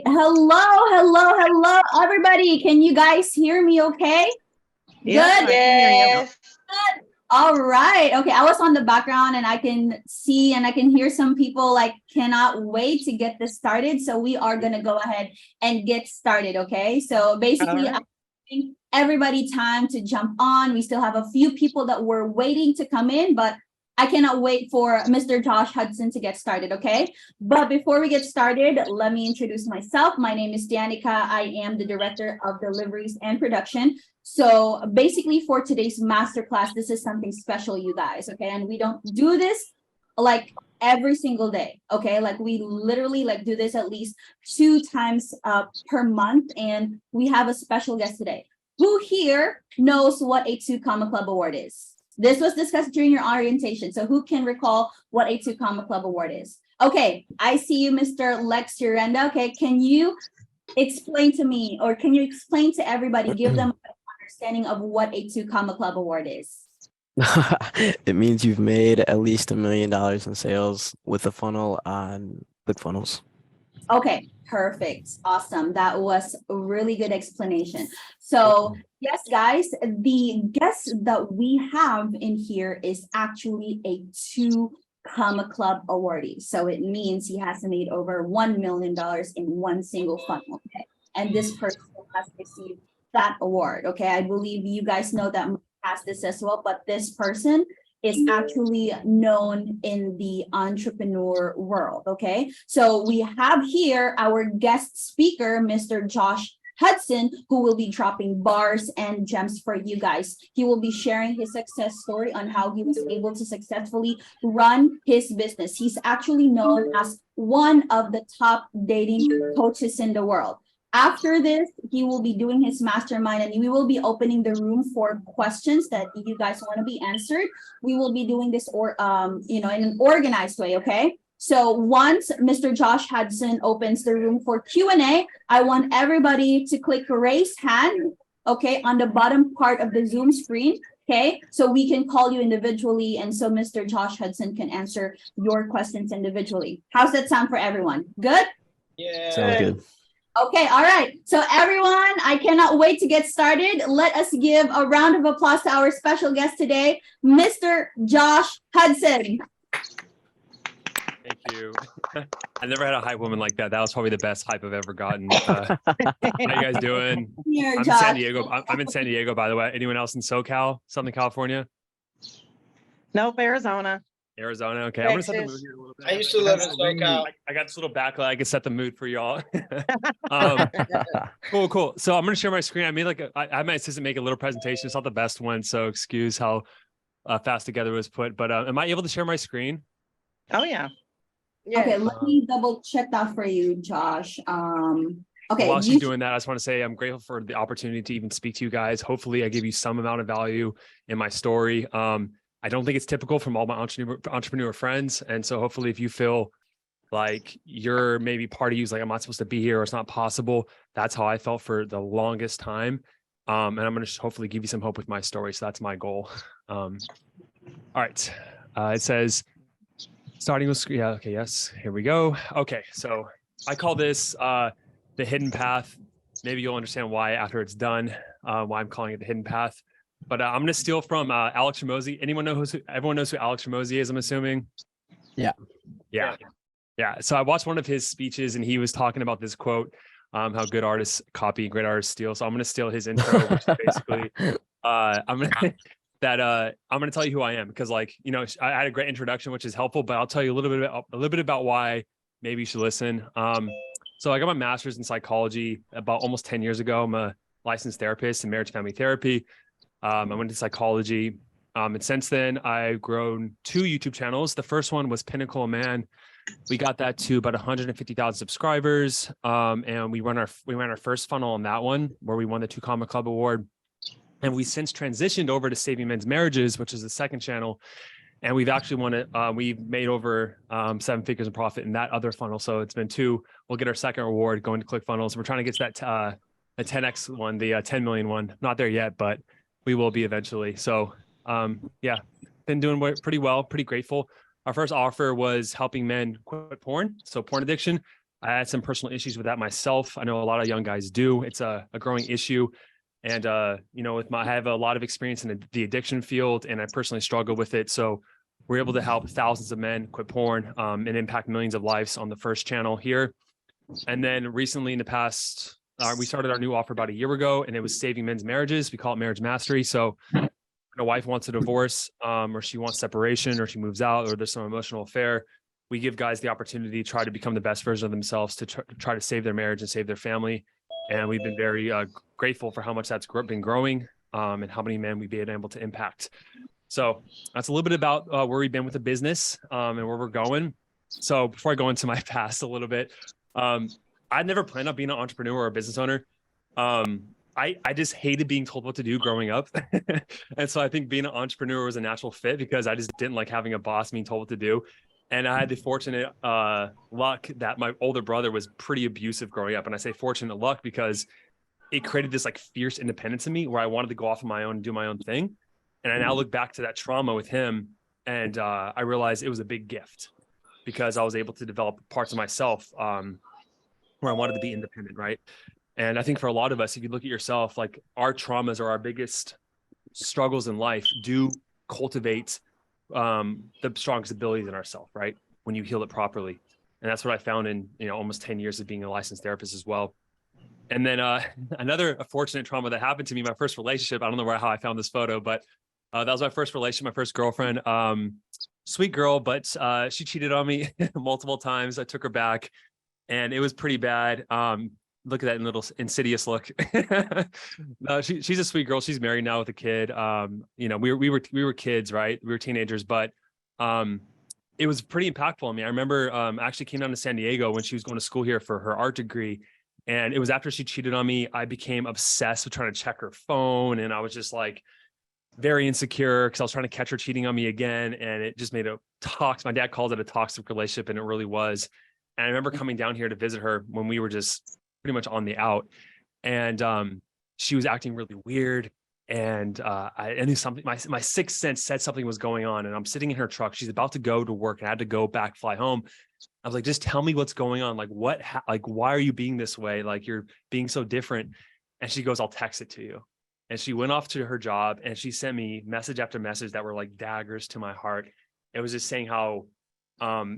right. Hello, everybody. Can you guys hear me okay? Yeah, Good. Yes. Good. All right. Okay. I was on the background and I can see and I can hear some people like cannot wait to get this started. So we are going to go ahead and get started. Okay. So basically, All right. I'm giving everybody time to jump on. We still have a few people that were waiting to come in, but I cannot wait for Mr. Josh Hudson to get started, okay? But before we get started, let me introduce myself. My name is Danica. I am the Director of Deliveries and Production. So basically for today's masterclass, this is something special, you guys, okay? And we don't do this like every single day, okay? Like we literally like do this at least 2 times per month. And we have a special guest today. Who here knows what a 2 Comma Club Award is? This was discussed during your orientation. So who can recall what a 2 Comma Club Award is? Okay, I see you, Mr. Lex Urenda. Okay, can you explain to me, or can you explain to everybody, give them an understanding of what a 2 Comma Club Award is? It means you've made at least $1 million in sales with a funnel on ClickFunnels. Okay, perfect. Awesome. That was a really good explanation. So yes, guys, the guest that we have in here is actually a 2 Comma Club awardee. So it means he has made over $1 million in one single funnel. Okay. And this person has received that award. Okay. I believe you guys know that has this as well, but this person is actually known in the entrepreneur world, okay? So we have here our guest speaker, Mr. Josh Hudson, who will be dropping bars and gems for you guys. He will be sharing his success story on how he was able to successfully run his business. He's actually known as one of the top dating coaches in the world. After this, he will be doing his mastermind and we will be opening the room for questions that you guys want to be answered. We will be doing this in an organized way, okay? So once Mr. Josh Hudson opens the room for Q&A, I want everybody to click raise hand, okay, on the bottom part of the Zoom screen, okay? So we can call you individually and so Mr. Josh Hudson can answer your questions individually. How's that sound for everyone? Good? Yeah. Sounds good. Okay, all right. So everyone, I cannot wait to get started. Let us give a round of applause to our special guest today, Mr. Josh Hudson. Thank you. I never had a hype woman like that. That was probably the best hype I've ever gotten. How you guys doing? Here, I'm in Josh. San Diego. I'm in San Diego, by the way. Anyone else in SoCal, Southern California? Nope, Arizona. Arizona. Okay, I'm gonna set the Texas. mood here a little bit. I used to live in SoCal. I got this little backlight. I can set the mood for y'all. Cool. So I'm gonna share my screen. I made I had my assistant make a little presentation. It's not the best one, so excuse how fast together it was put. But am I able to share my screen? Oh yeah. Okay, let me double check that for you, Josh. Okay. While she's doing that, I just want to say I'm grateful for the opportunity to even speak to you guys. Hopefully, I give you some amount of value in my story. I don't think it's typical from all my entrepreneur friends. And so hopefully if you feel like you're maybe part of you's like, I'm not supposed to be here or it's not possible. That's how I felt for the longest time. And I'm going to hopefully give you some hope with my story. So that's my goal. All right. It says starting with, yeah. Okay. Yes. Here we go. Okay. So I call this the hidden path. Maybe you'll understand why after it's done, why I'm calling it the hidden path. But I'm going to steal from Alex Ramosi. Everyone knows who Alex Ramosi is, I'm assuming. Yeah. So I watched one of his speeches and he was talking about this quote, how good artists copy, great artists steal. So I'm going to steal his intro, which is basically, I'm going to tell you who I am because I had a great introduction, which is helpful, but I'll tell you a little bit about why maybe you should listen. So I got my master's in psychology about almost 10 years ago. I'm a licensed therapist in marriage and family therapy. I went to psychology. And since then I've grown 2 YouTube channels. The first one was Pinnacle Man. We got that to about 150,000 subscribers. And we ran our first funnel on that one where we won the 2 Comma Club Award. And we since transitioned over to Saving Men's Marriages, which is the second channel. And we've actually won it. We've made over 7 figures in profit in that other funnel. So it's been 2. We'll get our second award going to ClickFunnels. We're trying to get to that a 10x one, the 10 million one. Not there yet, but we will be eventually. So been doing pretty well, pretty grateful. Our first offer was helping men quit porn. So porn addiction. I had some personal issues with that myself. I know a lot of young guys do. It's a growing issue. And, you know, I have a lot of experience in the addiction field, and I personally struggle with it. So we're able to help thousands of men quit porn and impact millions of lives on the first channel here. And then recently in the past, we started our new offer about a year ago, and it was saving men's marriages. We call it marriage mastery. So a wife wants a divorce, or she wants separation, or she moves out, or there's some emotional affair. We give guys the opportunity to try to become the best version of themselves, to try to save their marriage and save their family. And we've been very grateful for how much that's been growing, and how many men we've been able to impact. So that's a little bit about where we've been with the business, and where we're going. So before I go into my past a little bit, I never planned on being an entrepreneur or a business owner. I just hated being told what to do growing up. And so I think being an entrepreneur was a natural fit, because I just didn't like having a boss being told what to do. And I had the fortunate luck that my older brother was pretty abusive growing up. And I say fortunate luck because it created this like fierce independence in me, where I wanted to go off on my own and do my own thing. And I now look back to that trauma with him, and I realized it was a big gift, because I was able to develop parts of myself where I wanted to be independent, right? And I think for a lot of us, if you look at yourself, like our traumas or our biggest struggles in life do cultivate the strongest abilities in ourselves, right? When you heal it properly. And that's what I found in, you know, almost 10 years of being a licensed therapist as well. And then another fortunate trauma that happened to me, my first relationship, I don't know how I found this photo, but that was my first relationship, my first girlfriend. Sweet girl, but she cheated on me multiple times. I took her back, and it was pretty bad. Look at that little insidious look. No, she's a sweet girl. She's married now with a kid. You know, we were kids, right? We were teenagers, but it was pretty impactful on me. I remember I actually came down to San Diego when she was going to school here for her art degree. And it was after she cheated on me, I became obsessed with trying to check her phone. And I was just like very insecure, because I was trying to catch her cheating on me again. And it just made my dad calls it a toxic relationship, and it really was. And I remember coming down here to visit her when we were just pretty much on the out, and she was acting really weird, and I knew something. My sixth sense said something was going on, and I'm sitting in her truck. She's about to go to work, and I had to go back, fly home. I was like, just tell me what's going on. Like, why are you being this way? Like, you're being so different. And she goes, I'll text it to you. And she went off to her job, and she sent me message after message that were like daggers to my heart. It was just saying how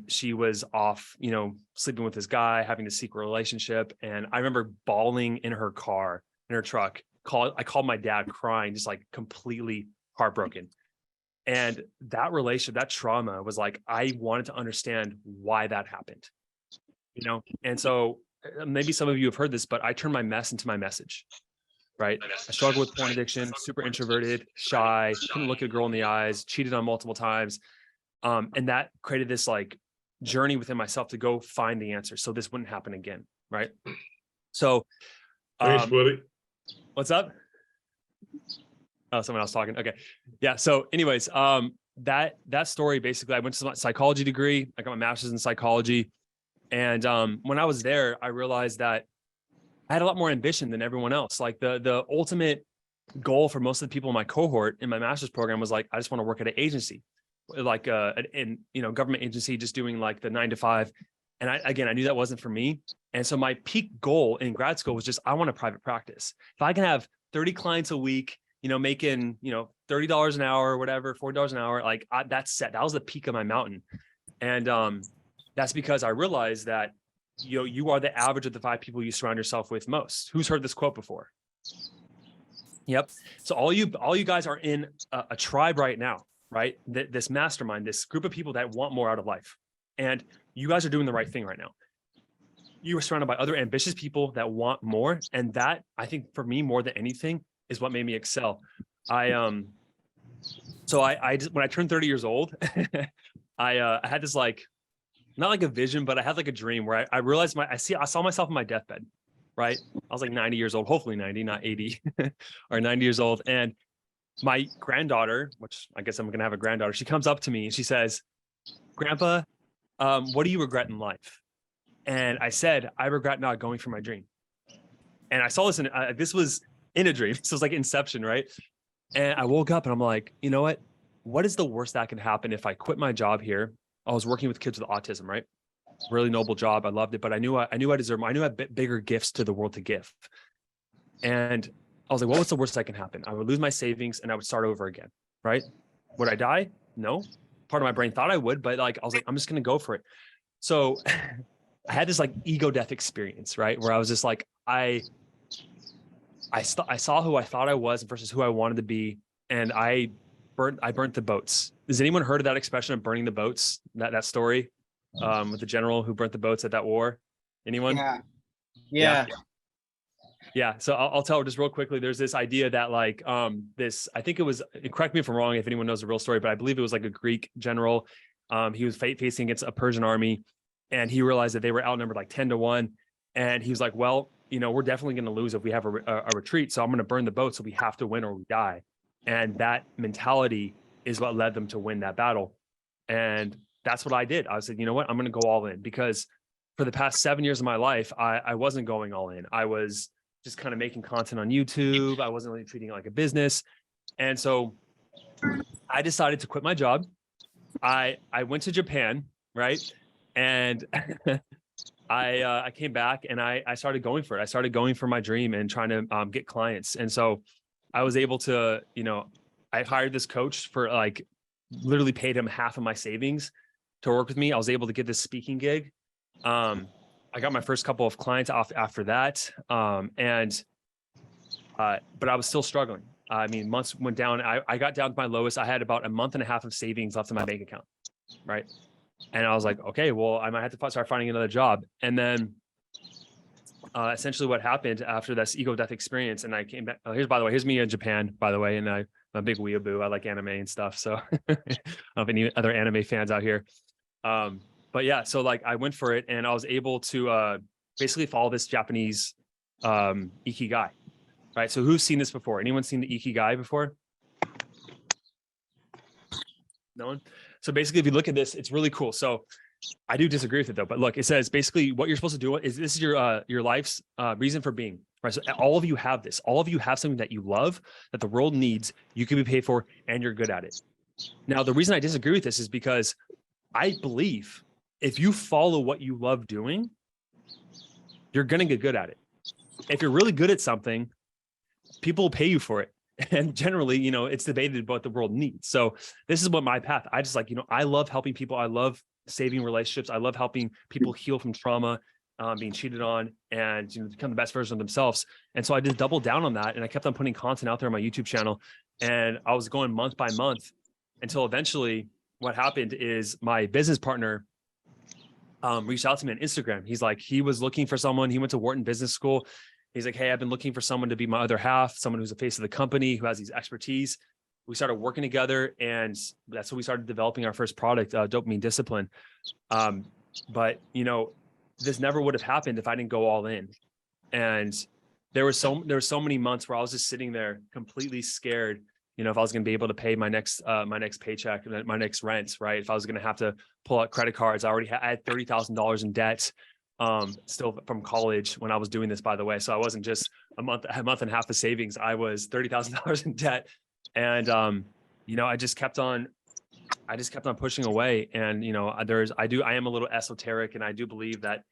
she was off, you know, sleeping with this guy, having to seek a relationship. And I remember bawling in her car, in her truck. I called my dad, crying, just like completely heartbroken. And that relationship, that trauma was like, I wanted to understand why that happened, you know? And so maybe some of you have heard this, but I turned my mess into my message, right? I struggled with porn addiction, super introverted, shy, couldn't look a girl in the eyes, cheated on multiple times. And that created this like journey within myself to go find the answer, so this wouldn't happen again, right? So Thanks, buddy. What's up? Oh, someone else talking. Okay. Yeah. So anyways, that story, basically, I went to my psychology degree. I got my master's in psychology. And when I was there, I realized that I had a lot more ambition than everyone else. Like the ultimate goal for most of the people in my cohort in my master's program was like, I just want to work at an agency, like government agency, just doing like the 9 to 5. And I knew that wasn't for me. And so my peak goal in grad school was just, I want a private practice. If I can have 30 clients a week, you know, making, you know, $30 an hour or whatever, $40 an hour, like that's set. That was the peak of my mountain. And that's because I realized that, you know, you are the average of the 5 people you surround yourself with most. Who's heard this quote before? Yep. So all you guys are in a tribe right now, right? This mastermind, this group of people that want more out of life. And you guys are doing the right thing right now. You are surrounded by other ambitious people that want more. And that, I think, for me, more than anything, is what made me excel. I just, when I turned 30 years old, I had this like, not like a vision, but I had like a dream where I realized I saw myself in my deathbed, right? I was like 90 years old, hopefully 90, not 80 or 90 years old. And my granddaughter, which I guess I'm going to have a granddaughter, she comes up to me and she says, Grandpa, what do you regret in life? And I said, I regret not going for my dream. And I saw this this was in a dream. So it was like Inception, right? And I woke up and I'm like, you know what? What is the worst that can happen if I quit my job here? I was working with kids with autism, right? really noble job. I loved it, but I knew I deserved, I knew I had bigger gifts to the world to give. And I was like, what's the worst that can happen? I would lose my savings and I would start over again, right? Would I die? No. Part of my brain thought I would, but like, I was like, I'm just going to go for it. So I had this like ego death experience, right? Where I was just like, I saw who I thought I was versus who I wanted to be. And I burnt the boats. Has anyone heard of that expression of burning the boats? That story with the general who burnt the boats at that war? Anyone? Yeah. Yeah. So I'll tell just real quickly. There's this idea that like this, I think it was, correct me if I'm wrong, if anyone knows the real story, but I believe it was like a Greek general. He was facing against a Persian army, and he realized that they were outnumbered like 10-1. And he was like, well, we're definitely going to lose if we have a retreat. So I'm going to burn the boat. So we have to win or we die. And that mentality is what led them to win that battle. And that's what I did. I said, you know what, I'm going to go all in, because for the past 7 years of my life, I wasn't going all in. I was just kind of making content on YouTube. I wasn't really treating it like a business. And so I decided to quit my job. I went to Japan, right? And I came back and I started going for it. I started going for my dream and trying to get clients. And so I was able to, I hired this coach for like, literally paid him half of my savings to work with me. I was able to get this speaking gig. I got my first couple of clients off after that. But I was still struggling. I mean, months went down. I got down to my lowest. I had about a month and a half of savings left in my bank account. Right. And I was like, okay, well, I might have to start finding another job. And then essentially what happened after this ego death experience, and I came back, here's me in Japan, by the way. And I'm a big weeaboo. I like anime and stuff. So I don't know if any other anime fans out here. But yeah, so like I went for it and I was able to basically follow this Japanese ikigai, right? So who's seen this before? Anyone seen the ikigai before? No one? So basically, if you look at this, it's really cool. So I do disagree with it though, but look, it says basically what you're supposed to do is this is your life's reason for being, right? So all of you have this. All of you have something that you love, that the world needs, you can be paid for, and you're good at it. Now, the reason I disagree with this is because I believe if you follow what you love doing, you're going to get good at it. If you're really good at something, people will pay you for it. And generally, it's debated what the world needs. So this is what my path, I just like, I love helping people. I love saving relationships. I love helping people heal from trauma, being cheated on, and become the best version of themselves. And so I just doubled down on that. And I kept on putting content out there on my YouTube channel. And I was going month by month until eventually what happened is my business partner reached out to me on Instagram. He's like, he was looking for someone. He went to Wharton Business School. He's like, hey, I've been looking for someone to be my other half, someone who's the face of the company, who has these expertise. We started working together, and that's when we started developing our first product, Dopamine Discipline. But this never would have happened if I didn't go all in. And there were so many months where I was just sitting there completely scared, if I was going to be able to pay my next paycheck, my next rent, right? If I was going to have to pull out credit cards. I had $30,000 in debt. Still from college when I was doing this, by the way. So I wasn't just a month and a half of savings. I was $30,000 in debt. And, I just kept on pushing away. And, I am a little esoteric, and I do believe that,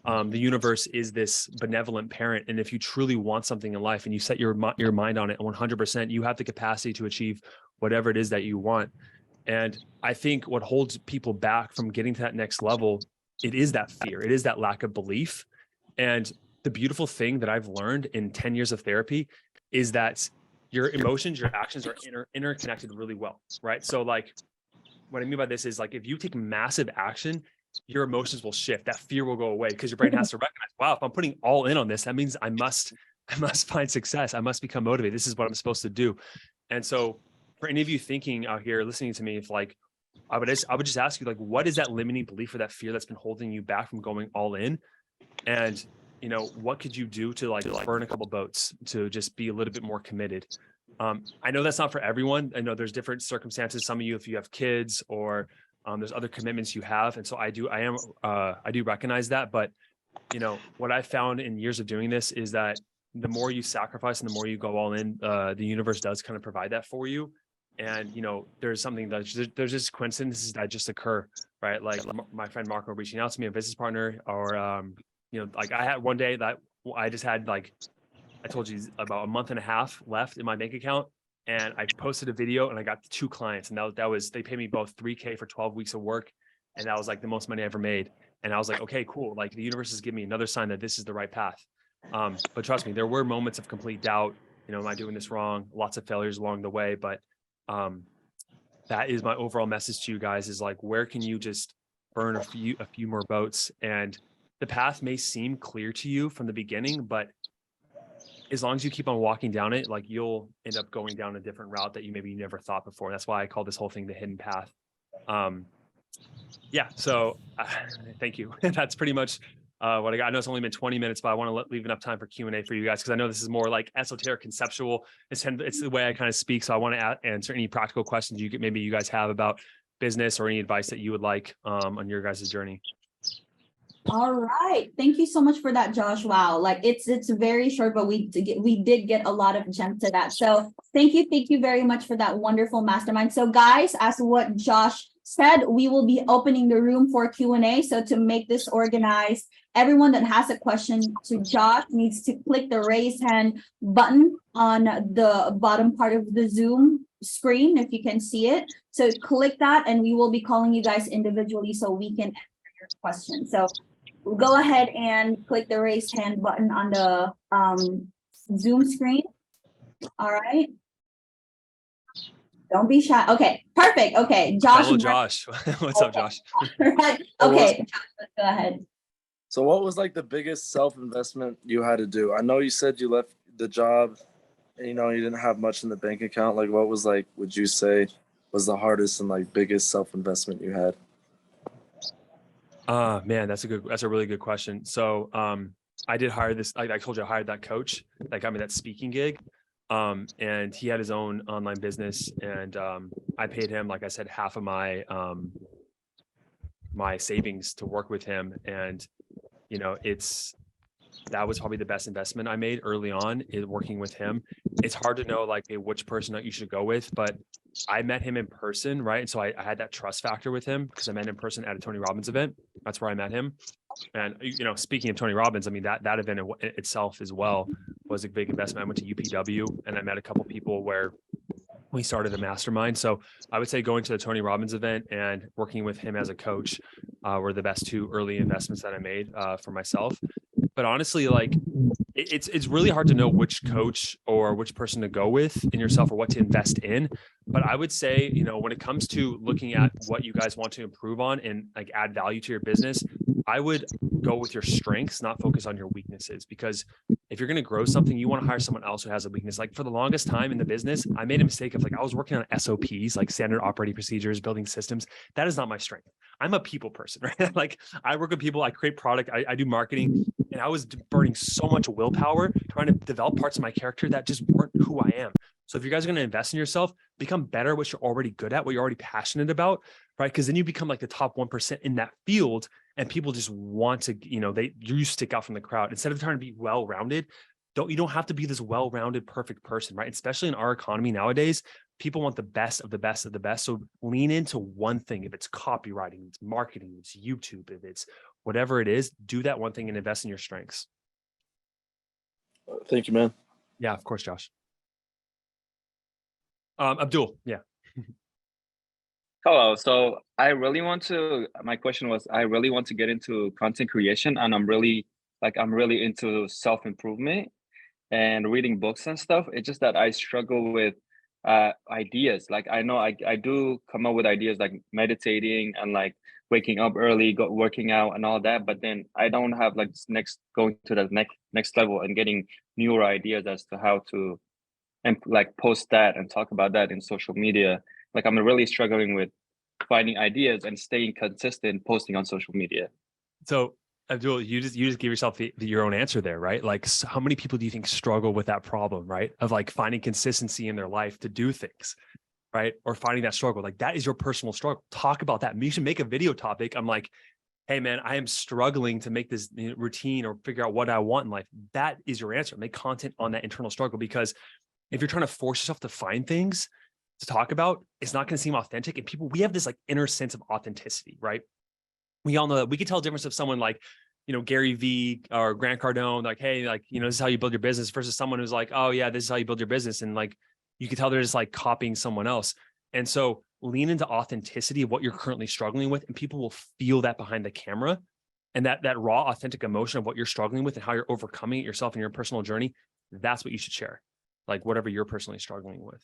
the universe is this benevolent parent. And if you truly want something in life and you set your mind on it 100%, you have the capacity to achieve whatever it is that you want. And I think what holds people back from getting to that next level, it is that fear. It is that lack of belief. And the beautiful thing that I've learned in 10 years of therapy is that your emotions, your actions are interconnected really well, right? So like, what I mean by this is like, if you take massive action, your emotions will shift. That fear will go away because your brain has to recognize, wow, if I'm putting all in on this, that means I must find success. I must become motivated. This is what I'm supposed to do. And so for any of you thinking out here, listening to me, if like, I would just ask you, like, what is that limiting belief or that fear that's been holding you back from going all in? And, what could you do to like burn a couple boats to just be a little bit more committed? I know that's not for everyone. I know there's different circumstances. Some of you, if you have kids or there's other commitments you have. And so I do recognize that. But, what I found in years of doing this is that the more you sacrifice and the more you go all in, the universe does kind of provide that for you. And, there's something there's just coincidences that just occur, right? Like my friend Marco reaching out to me, a business partner, or, like I had one day that I just had, like, I told you, about a month and a half left in my bank account. And I posted a video and I got 2 clients, and that was, they paid me both $3,000 for 12 weeks of work. And that was like the most money I ever made. And I was like, okay, cool. Like the universe is giving me another sign that this is the right path. But trust me, there were moments of complete doubt. Am I doing this wrong? Lots of failures along the way. But that is my overall message to you guys, is like, where can you just burn a few more boats? And the path may seem clear to you from the beginning, but as long as you keep on walking down it, like, you'll end up going down a different route that you maybe never thought before. That's why I call this whole thing the hidden path. Yeah. So thank you. That's pretty much what I got. I know it's only been 20 minutes, but I want to leave enough time for Q&A for you guys, because I know this is more like esoteric, conceptual. It's the way I kind of speak. So I want to answer any practical questions maybe you guys have about business, or any advice that you would like on your guys' journey. All right. Thank you so much for that, Josh. Wow. Like it's very short, but we did get a lot of gems to that. So thank you very much for that wonderful mastermind. So guys, as what Josh said, we will be opening the room for Q&A. So to make this organized, everyone that has a question to Josh needs to click the raise hand button on the bottom part of the Zoom screen, if you can see it. So click that, and we will be calling you guys individually so we can answer your question. So go ahead and click the raise hand button on the Zoom screen. All right. Don't be shy. Okay, perfect. Okay, Josh. Hello, Josh. What's up, Josh? Right. Okay, Josh, let's go ahead. So what was like the biggest self-investment you had to do? I know you said you left the job and, you didn't have much in the bank account. Like, what was, like, would you say was the hardest and like biggest self-investment you had? Man, that's a really good question. So, I did hire this, like I told you, I hired that coach that got me that speaking gig. And he had his own online business, and, I paid him, like I said, half of my, my savings to work with him. And, that was probably the best investment I made early on, is working with him. It's hard to know, like, which person that you should go with, but I met him in person, right? And so I had that trust factor with him, because I met him in person at a Tony Robbins event. That's where I met him. And, speaking of Tony Robbins, I mean, that event itself as well was a big investment. I went to UPW and I met a couple people where we started a mastermind. So I would say going to the Tony Robbins event and working with him as a coach were the best 2 early investments that I made for myself. But honestly, like, it's really hard to know which coach or which person to go with in yourself, or what to invest in. But I would say, when it comes to looking at what you guys want to improve on and like add value to your business, I would go with your strengths, not focus on your weaknesses. Because if you're going to grow something, you want to hire someone else who has a weakness. Like, for the longest time in the business, I made a mistake of, like, I was working on SOPs, like standard operating procedures, building systems. That is not my strength. I'm a people person, right? Like, I work with people, I create product, I do marketing, and I was burning so much willpower trying to develop parts of my character that just weren't who I am. So if you guys are going to invest in yourself, become better at what you're already good at, what you're already passionate about, right? Because then you become like the top 1% in that field, and people just want to, you stick out from the crowd. Instead of trying to be well-rounded, you don't have to be this well-rounded, perfect person, right? Especially in our economy nowadays, people want the best of the best of the best. So lean into one thing. If it's copywriting, it's marketing, it's YouTube, if it's whatever it is, do that one thing and invest in your strengths. Thank you, man. Yeah, of course, Josh. Abdul, yeah. Hello. So my question was, I really want to get into content creation, and I'm really into self-improvement and reading books and stuff. It's just that I struggle with ideas. Like, I know I do come up with ideas, like meditating and like waking up early, working out and all that, but then I don't have like going to the next level and getting newer ideas as to how to like post that and talk about that in social media. Like, I'm really struggling with finding ideas and staying consistent posting on social media. So Abdul, you just give yourself your own answer there, right? Like, so how many people do you think struggle with that problem, right? Of like finding consistency in their life to do things, right? Or finding that struggle. Like, that is your personal struggle. Talk about that. You should make a video topic. I'm like, hey man, I am struggling to make this routine or figure out what I want in life. That is your answer. Make content on that internal struggle, because if you're trying to force yourself to find things, to talk about, it's not going to seem authentic. And people, we have this like inner sense of authenticity, right? We all know that we can tell the difference of someone like, Gary V or Grant Cardone, like, hey, like, this is how you build your business versus someone who's like, oh yeah, this is how you build your business. And like, you can tell they're just like copying someone else. And so lean into authenticity of what you're currently struggling with, and people will feel that behind the camera. And that raw, authentic emotion of what you're struggling with and how you're overcoming it yourself in your personal journey, that's what you should share. Like whatever you're personally struggling with.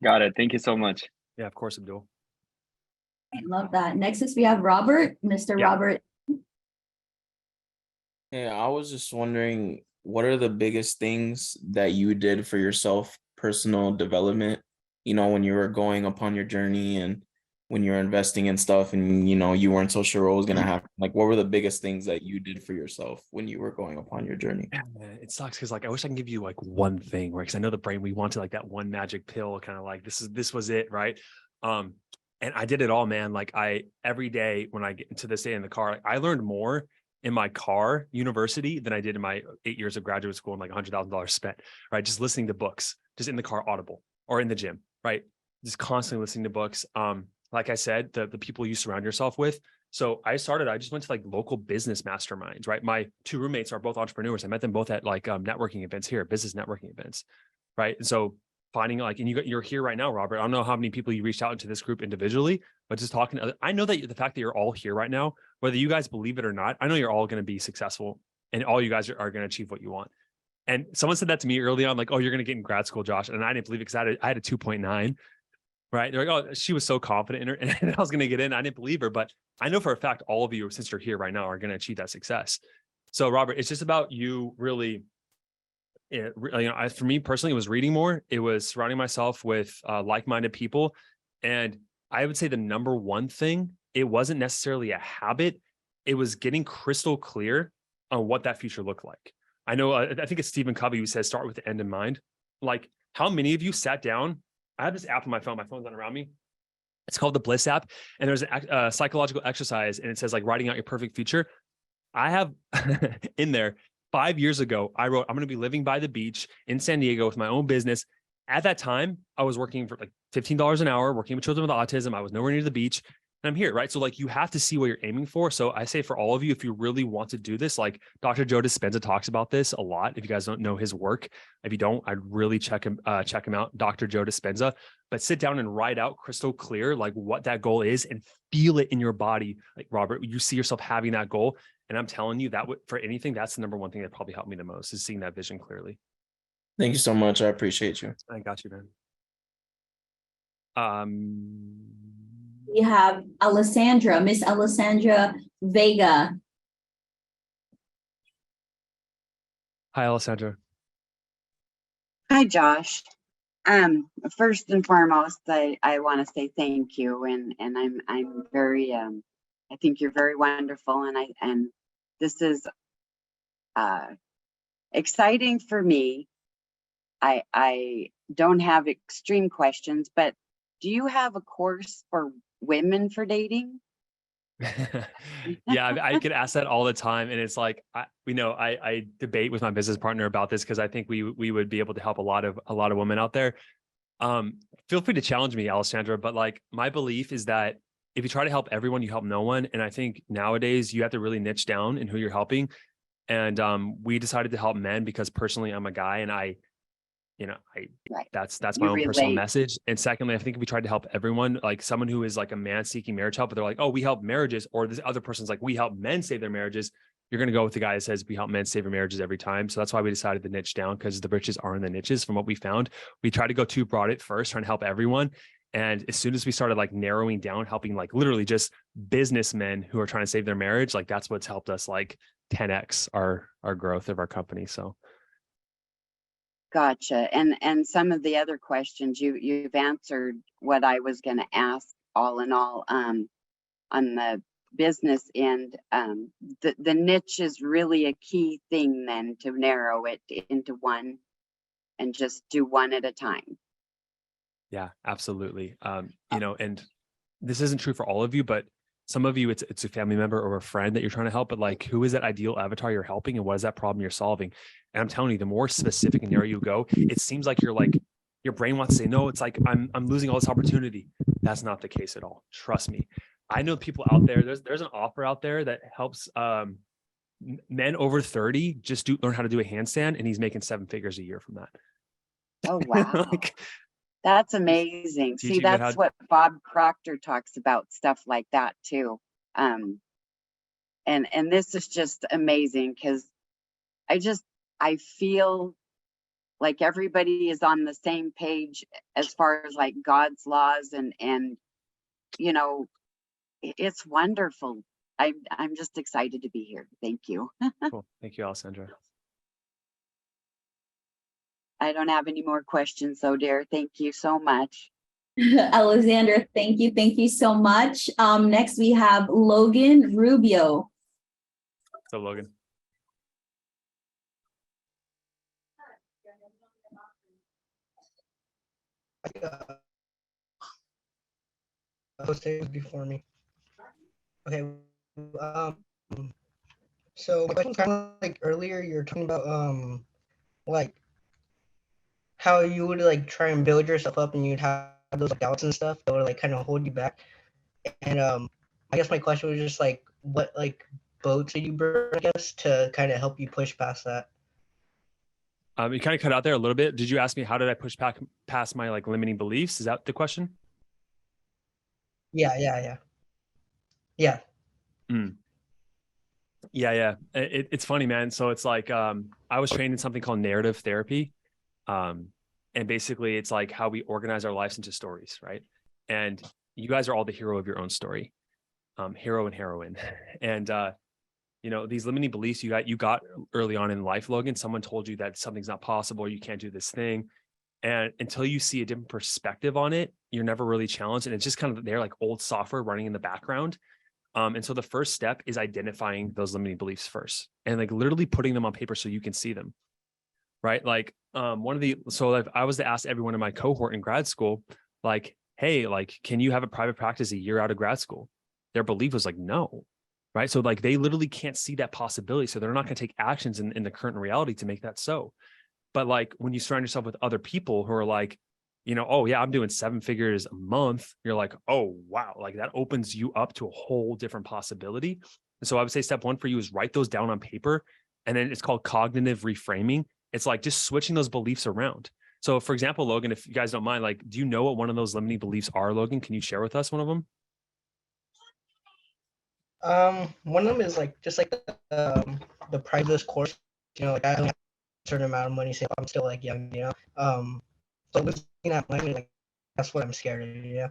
Got it. Thank you so much. Yeah, of course, Abdul. I love that. Next is we have Robert, Mr. Yeah. Robert. Yeah, I was just wondering, what are the biggest things that you did for yourself, personal development, when you were going upon your journey and when you were investing in stuff and, you weren't so sure what was going to happen? Like, what were the biggest things that you did for yourself when you were going upon your journey? Yeah, man, it sucks because like I wish I can give you like one thing, right? Because I know the brain, we want to like that one magic pill, kind of like this was it, right? And I did it all, man. Like every day when I get into this day in the car, like, I learned more in my car university than I did in my 8 years of graduate school and like $100,000 spent, right? Just listening to books, just in the car, Audible, or in the gym, right? Just constantly listening to books. Like I said, the people you surround yourself with. So I just went to like local business masterminds, right? My 2 roommates are both entrepreneurs. I met them both at like networking events here, business networking events, right? And so finding like, and you're here right now, Robert. I don't know how many people you reached out into this group individually, but just talking to other, I know that the fact that you're all here right now, whether you guys believe it or not, I know you're all going to be successful and all you guys are going to achieve what you want. And someone said that to me early on, like, oh, you're going to get in grad school, Josh. And I didn't believe it because I had a 2.9, right? They're like, oh, she was so confident in her and I was going to get in. I didn't believe her, but I know for a fact, all of you, since you're here right now, are going to achieve that success. So Robert, it's just about you really, for me personally, it was reading more. It was surrounding myself with like-minded people. And I would say the number one thing, it wasn't necessarily a habit. It was getting crystal clear on what that future looked like. I know, I think it's Stephen Covey who says, start with the end in mind. Like how many of you sat down? I have this app on my phone. My phone's on around me. It's called the Bliss app. And there's a psychological exercise and it says like writing out your perfect future. I have in there 5 years ago, I wrote, I'm going to be living by the beach in San Diego with my own business. At that time, I was working for like $15 an hour, working with children with autism. I was nowhere near the beach and I'm here, right? So like you have to see what you're aiming for. So I say for all of you, if you really want to do this, like Dr. Joe Dispenza talks about this a lot. If you guys don't know his work, if you don't, I'd really check him out, Dr. Joe Dispenza. But sit down and write out crystal clear, like what that goal is and feel it in your body. Like Robert, you see yourself having that goal. And I'm telling you that for anything, that's the number one thing that probably helped me the most is seeing that vision clearly. Thank you so much. I appreciate you. I got you, man. We have Alessandra, Miss Alessandra Vega. Hi, Alessandra. Hi, Josh. First and foremost, I want to say thank you, and I'm very I think you're very wonderful, and this is exciting for me. I don't have extreme questions, but do you have a course for women for dating? Yeah, I get asked that all the time. And it's like, I debate with my business partner about this because I think we would be able to help a lot of women out there. Feel free to challenge me, Alessandra, but like my belief is that if you try to help everyone, you help no one. And I think nowadays you have to really niche down in who you're helping. And we decided to help men because personally I'm a guy and right. That's my own personal message. And secondly, I think if we tried to help everyone, like someone who is like a man seeking marriage help, but they're like, oh, we help marriages, or this other person's like, we help men save their marriages. You're going to go with the guy that says we help men save their marriages every time. So that's why we decided to niche down, because the riches are in the niches. From what we found, we tried to go too broad at first, trying to help everyone. And as soon as we started like narrowing down, helping like literally just businessmen who are trying to save their marriage, like that's what's helped us like 10x our growth of our company. So. Gotcha. And some of the other questions you've answered what I was going to ask. All in all, on the business end, the niche is really a key thing. Then to narrow it into one, and just do one at a time. Yeah, absolutely. And this isn't true for all of you, but some of you, it's a family member or a friend that you're trying to help, but like, who is that ideal avatar you're helping and what is that problem you're solving? And I'm telling you, the more specific and narrow you go, it seems like you're like your brain wants to say, no, it's like, I'm losing all this opportunity. That's not the case at all. Trust me. I know people out there, there's an offer out there that helps men over 30 just learn how to do a handstand, and he's making 7 figures a year from that. Oh, wow. Like, That's amazing. See, teaching men that's how- what Bob Proctor talks about, stuff like that too. And this is just amazing because I feel like everybody is on the same page as far as like God's laws and you know, it's wonderful. I'm just excited to be here. Thank you. Cool. Thank you, Alessandra. I don't have any more questions though, dear. Thank you so much. Alexander, thank you. Thank you so much. Next we have Logan Rubio. So Logan. Before me. Okay. So my question's kind of like earlier, you're talking about like how you would like try and build yourself up and you'd have those like, doubts and stuff that would like kind of hold you back. And I guess my question was just like what like boats did you burn, I guess, to kind of help you push past that? You kind of cut out there a little bit. Did you ask me how did I push back past my like limiting beliefs? Is that the question? Yeah. Yeah. It's funny, man. So it's like I was trained in something called narrative therapy. And basically it's like how we organize our lives into stories, right? And you guys are all the hero of your own story. Hero and heroine. And you know, these limiting beliefs you got early on in life, Logan, someone told you that something's not possible, or you can't do this thing. And until you see a different perspective on it, you're never really challenged. And it's just kind of there like old software running in the background. And so the first step is identifying those limiting beliefs first and like literally putting them on paper so you can see them. Right. Like so if I was to ask everyone in my cohort in grad school, like, hey, like, can you have a private practice a year out of grad school? Their belief was like, no. Right. So like they literally can't see that possibility. So they're not going to take actions in the current reality to make that so. But like when you surround yourself with other people who are like, you know, oh yeah, I'm doing 7 figures a month. You're like, oh, wow. Like that opens you up to a whole different possibility. And so I would say step 1 for you is write those down on paper. And then it's called cognitive reframing. It's like just switching those beliefs around. So for example, Logan, if you guys don't mind, like, do you know what one of those limiting beliefs are, Logan? Can you share with us one of them? One of them is like just like the priceless course, you know, like I only have a certain amount of money, so I'm still like young, you know. So losing that money, like that's what I'm scared of, you know.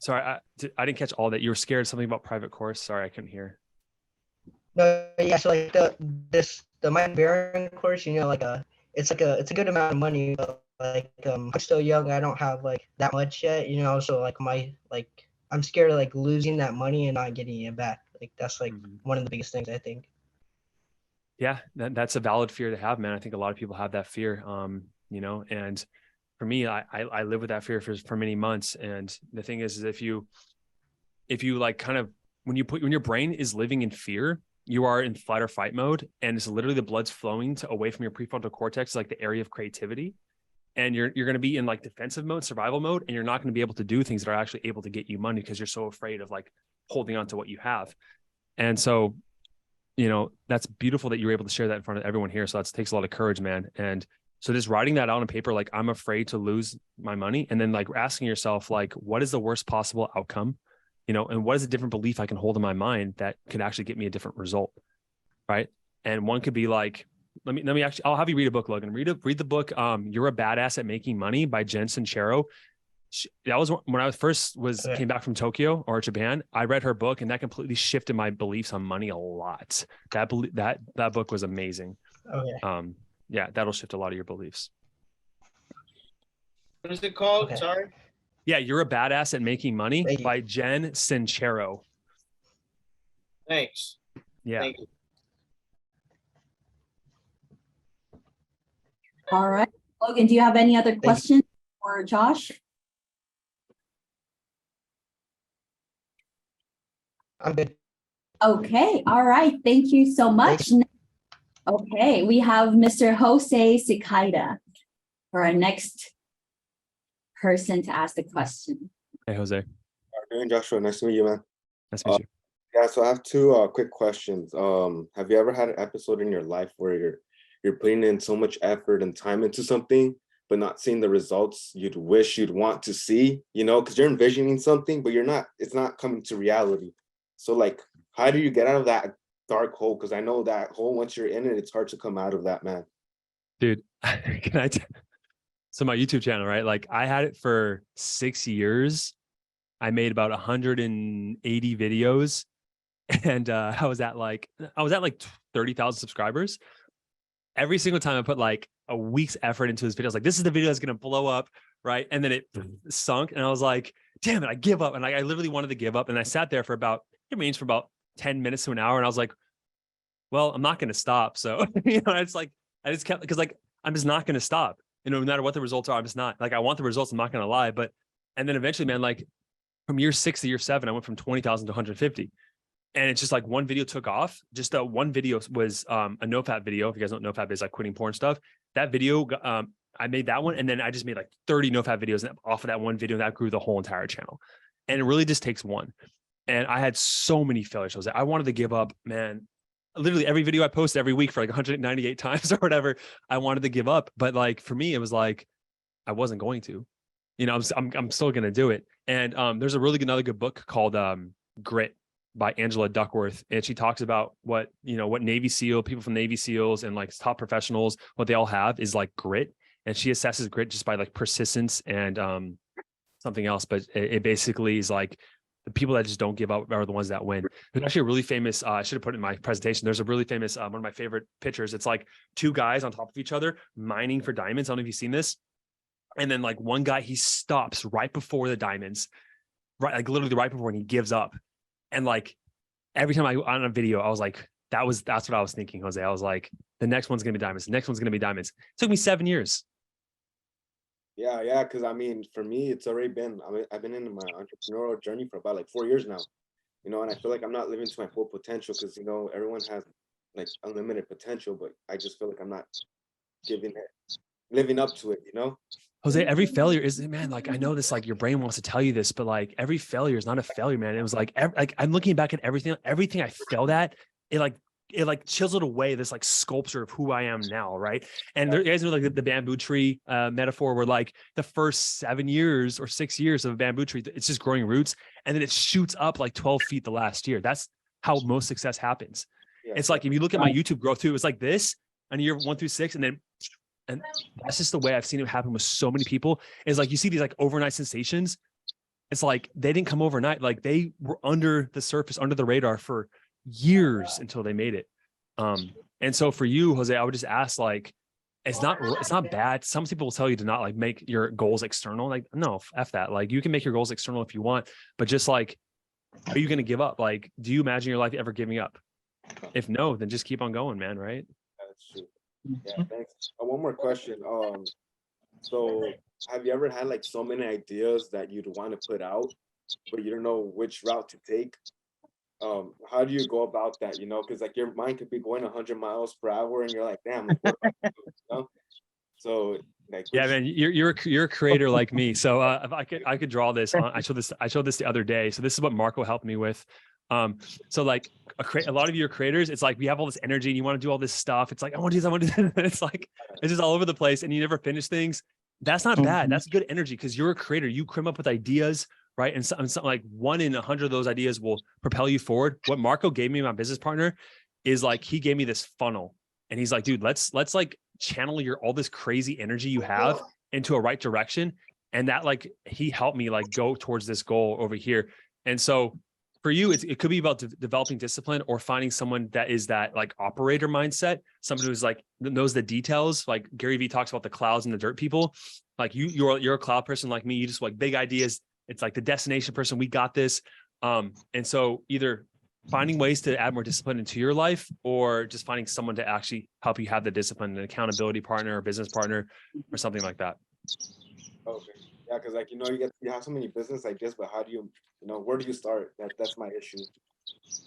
Sorry, I didn't catch all that. You were scared something about private course. Sorry, I couldn't hear. No, yeah, so like the my bearing course, you know, like it's a good amount of money, but like I'm still young, I don't have like that much yet, you know, so like I'm scared of like losing that money and not getting it back. Like that's like one of the biggest things I think. Yeah, that's a valid fear to have, man. I think a lot of people have that fear, you know, and for me, I live with that fear for many months. And the thing is if you like kind of, when your brain is living in fear, you are in fight or fight mode. And it's literally the blood's flowing away from your prefrontal cortex, like the area of creativity. And you're going to be in like defensive mode, survival mode, and you're not going to be able to do things that are actually able to get you money because you're so afraid of like holding on to what you have. And so, you know, that's beautiful that you're able to share that in front of everyone here. So that takes a lot of courage, man. And so just writing that out on paper, like I'm afraid to lose my money. And then like asking yourself, like, what is the worst possible outcome? You know, and what is a different belief I can hold in my mind that could actually get me a different result? Right. And one could be like, let me actually, I'll have you read a book, Logan. Read the book, You're a Badass at Making Money by Jen Sincero. That was when I came back from Tokyo or Japan. I read her book and that completely shifted my beliefs on money a lot. That book was amazing. Okay. Yeah, that'll shift a lot of your beliefs. What is it called? Okay. Sorry. Yeah, You're a Badass at Making Money by Jen Sincero. Thanks. Yeah. Thank you. All right. Logan, do you have any other questions for Josh? I'm good. Okay. All right. Thank you so much. Okay. We have Mr. Jose Cicada. for our next person to ask the question. Hey, Jose. Doing, Joshua, nice to meet you, man. Nice to meet you. Yeah, so I have two quick questions. Have you ever had an episode in your life where you're putting in so much effort and time into something, but not seeing the results you'd wish you'd want to see, you know, because you're envisioning something, but it's not coming to reality. So like, how do you get out of that dark hole? Because I know that hole, once you're in it, it's hard to come out of that, man. Dude, so my YouTube channel, right? Like I had it for 6 years. I made about 180 videos, and I was at like 30,000 subscribers. Every single time I put like a week's effort into this video, I was like, this is the video that's gonna blow up, right? And then it sunk, and I was like, damn it, I give up. And I literally wanted to give up. And I sat there for about 10 minutes to an hour, and I was like, well, I'm not gonna stop. So you know, it's like I just kept, because like I'm just not gonna stop. You know, no matter what the results are, I'm just not. Like I want the results, I'm not gonna lie. But and then eventually, man, like from year 6 to year 7, I went from 20,000 to 150. And it's just like one video took off. Just one video was a NoFap video. If you guys don't know, NoFap is like quitting porn stuff. That video, I made that one. And then I just made like 30 NoFap videos off of that one video. That grew the whole entire channel. And it really just takes one. And I had so many failures. I wanted to give up, man. Literally every video I posted every week for like 198 times or whatever, I wanted to give up. But like, for me, it was like, I wasn't going to, you know, I'm still going to do it. And there's another good book called Grit by Angela Duckworth. And she talks about what Navy SEAL, people from Navy SEALs and like top professionals, what they all have is like grit. And she assesses grit just by like persistence and something else. But it basically is like the people that just don't give up are the ones that win. There's actually a really famous, I should have put it in my presentation. There's a really famous, one of my favorite pictures. It's like two guys on top of each other mining for diamonds. I don't know if you've seen this. And then like one guy, he stops right before the diamonds, right? Like literally right before, and he gives up. And like every time I on a video, I was like, that's what I was thinking, Jose. I was like, the next one's gonna be diamonds. The next one's gonna be diamonds. It took me 7 years. Yeah, because I mean, for me, it's already been, I've been in my entrepreneurial journey for about like 4 years now, you know, and I feel like I'm not living to my full potential because, you know, everyone has like unlimited potential, but I just feel like I'm not living up to it, you know? Jose, every failure is, man, like, I know this, like your brain wants to tell you this, but like every failure is not a failure, man. It was like, I'm looking back at everything I failed at, it like chiseled away this like sculpture of who I am now, right? And there, you guys know like the bamboo tree metaphor, where like the first 7 years or 6 years of a bamboo tree, it's just growing roots, and then it shoots up like 12 feet the last year. That's how most success happens. Yeah. It's like, if you look at my YouTube growth too, it was like this on year 1 through 6, and that's just the way I've seen it happen with so many people. Is like, you see these like overnight sensations. It's like they didn't come overnight. Like they were under the surface, under the radar for years until they made it. And so for you, Jose, I would just ask, like, it's not bad. Some people will tell you to not like make your goals external. Like, no, F that. Like, you can make your goals external if you want, but just like, are you going to give up? Like, do you imagine your life ever giving up? If no, then just keep on going, man. Right? That's true. Yeah, thanks. One more question. So have you ever had like so many ideas that you'd want to put out, but you don't know which route to take? How do you go about that? You know, because like your mind could be going 100 miles per hour, and you're like, damn, like, what do I do? You know? So like, yeah, man, you're a creator like me. So if I could draw this. I showed this the other day. So this is what Marco helped me with. So like a lot of you are creators. It's like we have all this energy and you want to do all this stuff. It's like, I want to do this, I want to do that. It's like, it's just all over the place and you never finish things. That's not bad. That's good energy because you're a creator. You come up with ideas, right? And something like 1 in 100 of those ideas will propel you forward. What Marco gave me, my business partner, is like, he gave me this funnel and he's like, dude, let's like channel all this crazy energy you have into a right direction. And that, like, he helped me like go towards this goal over here. And so for you, it could be about developing discipline or finding someone that is that like operator mindset, somebody who's like knows the details. Like Gary Vee talks about the clouds and the dirt people. Like you're a cloud person like me. You just like big ideas. It's like the destination person. We got this. And so either finding ways to add more discipline into your life, or just finding someone to actually help you have the discipline, an accountability partner or business partner or something like that. Okay. Yeah, because like, you know, you have so many business ideas, but how do you know, where do you start? That's my issue.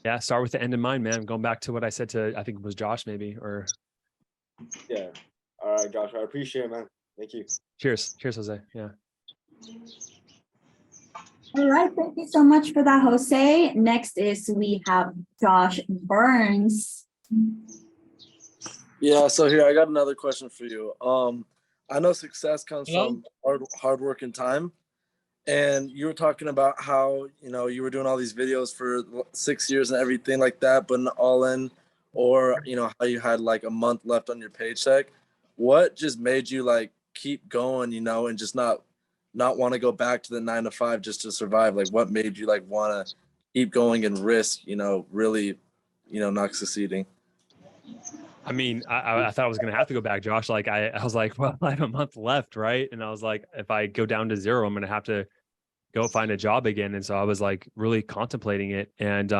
Yeah, start with the end in mind, man. Going back to what I said to, I think it was Josh maybe, or. Yeah. All right, Josh, I appreciate it, man. Thank you. Cheers. Cheers, Jose. Yeah. All right, thank you so much for that, Jose. Next is we have Josh Burns. Yeah, so here I got another question for you. I know success comes from hard work and time. And you were talking about how, you were doing all these videos for 6 years and everything like that, but all in, or, how you had like a month left on your paycheck. What just made you like keep going, and just not want to go back to the 9 to 5 just to survive? Like what made you like want to keep going and risk, really, not succeeding? I mean, I thought I was going to have to go back, Josh. Like I was like, well, I have a month left. Right. And I was like, if I go down to 0, I'm going to have to go find a job again. And so I was like really contemplating it. And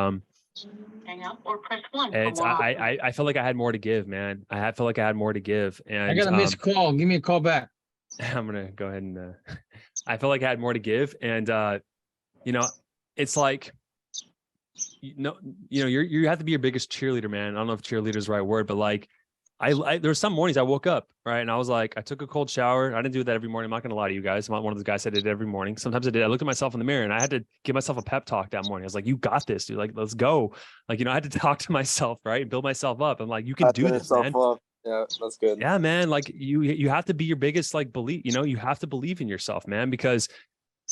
hang up or press 1. I felt like I had more to give, man. I felt like I had more to give. And I got a missed call. Give me a call back. I'm gonna go ahead and I felt like I had more to give. And it's like you have to be your biggest cheerleader, man. I don't know if cheerleader is the right word, but like there were some mornings I woke up, right? And I was like, I took a cold shower. I didn't do that every morning. I'm not going to lie to you guys. I'm not one of those guys that did it every morning. Sometimes I did. I looked at myself in the mirror and I had to give myself a pep talk that morning. I was like, you got this, dude. Like, let's go. Like, I had to talk to myself, right? And build myself up. I'm like, you can do this, man. Yeah, that's good. Yeah, man. Like you have to be your biggest like belief, you have to believe in yourself, man, because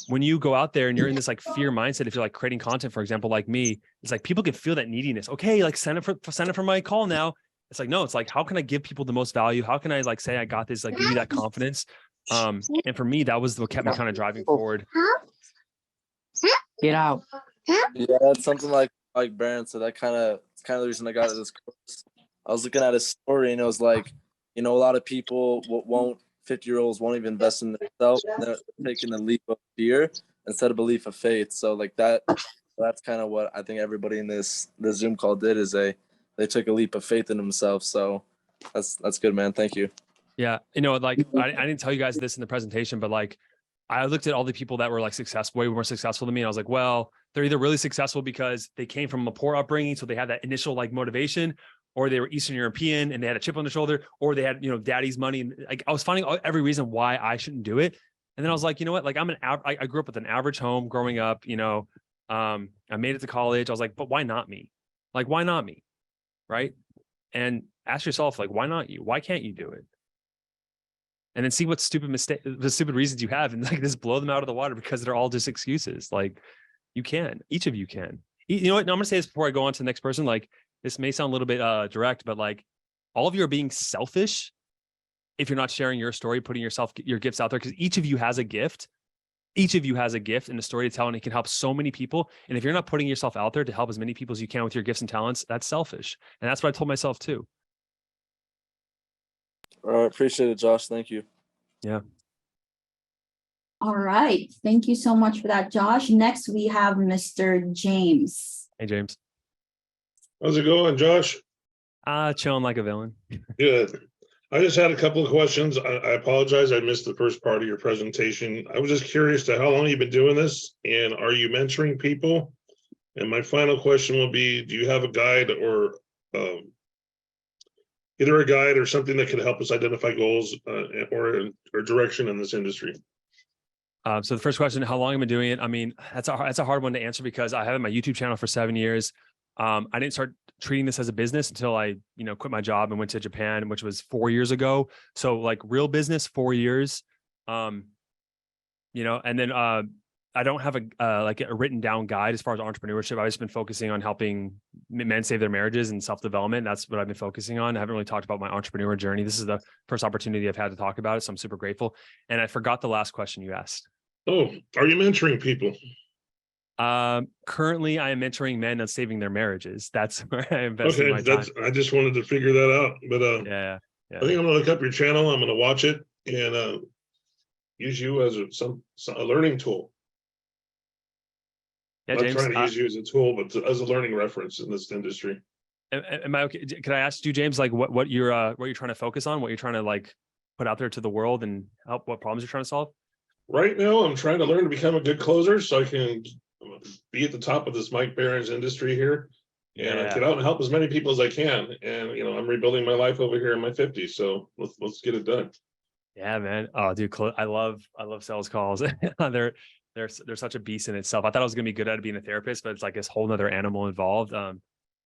when you go out there and you're in this like fear mindset, if you're like creating content, for example, like me, it's like people can feel that neediness. Okay, like sign up for my call now. It's like, no, it's like, how can I give people the most value? How can I like say I got this, like give you that confidence? And for me, that was what kept me kind of driving forward. Get out. Yeah, that's something like Baron said. It's kind of the reason I got into this course. I was looking at his story and it was like, a lot of people 50-year-olds won't even invest in themselves. They're taking a leap of fear instead of belief of faith. So like that's kind of what I think everybody in this Zoom call did, is they took a leap of faith in themselves. So that's good, man. Thank you. Yeah. Like I didn't tell you guys this in the presentation, but like I looked at all the people that were like successful, way more successful than me. And I was like, well, they're either really successful because they came from a poor upbringing, so they had that initial like motivation, or they were Eastern European and they had a chip on their shoulder, or they had, daddy's money. And like, I was finding every reason why I shouldn't do it. And then I was like, you know what? Like I grew up with an average home growing up, I made it to college. I was like, but why not me? Like, why not me? Right. And ask yourself, like, why not you? Why can't you do it? And then see what the stupid reasons you have, and like just blow them out of the water, because they're all just excuses. Like you can, each of you can. You know what? Now, I'm gonna say this before I go on to the next person. Like this may sound a little bit direct, but like all of you are being selfish if you're not sharing your story, putting your gifts out there, because each of you has a gift. Each of you has a gift and a story to tell, and it can help so many people. And if you're not putting yourself out there to help as many people as you can with your gifts and talents, that's selfish. And that's what I told myself too. All right, appreciate it, Josh. Thank you. Yeah. All right. Thank you so much for that, Josh. Next, we have Mr. James. Hey, James. How's it going, Josh? Chilling like a villain. Good. I just had a couple of questions. I apologize. I missed the first part of your presentation. I was just curious to how long you've been doing this, and are you mentoring people? And my final question will be, do you have a guide or either a guide or something that could help us identify goals or direction in this industry? So the first question, how long have I been doing it? I mean, that's a hard one to answer, because I have my YouTube channel for 7 years. I didn't start treating this as a business until I, quit my job and went to Japan, which was 4 years ago. So like real business, 4 years, and then I don't have a written down guide as far as entrepreneurship. I've just been focusing on helping men save their marriages and self-development. That's what I've been focusing on. I haven't really talked about my entrepreneur journey. This is the first opportunity I've had to talk about it. So I'm super grateful. And I forgot the last question you asked. Oh, are you mentoring people? Currently I am mentoring men on saving their marriages. That's where I invest my time. I just wanted to figure that out, but yeah. I think I'm gonna look up your channel. I'm gonna watch it and use you as a learning tool. Yeah, I'm James, not trying to use you as a tool, but as a learning reference in this industry. Am I okay? Can I ask you, James, like what you're trying to focus on, what you're trying to like put out there to the world and help, what problems you're trying to solve? Right now, I'm trying to learn to become a good closer so I can be at the top of this Mike Barron's industry here and get out and help as many people as I can. And, I'm rebuilding my life over here in my 50s. So let's get it done. Yeah, man. Oh, dude, I love sales calls. They're such a beast in itself. I thought I was gonna be good at being a therapist, but it's like this whole nother animal involved.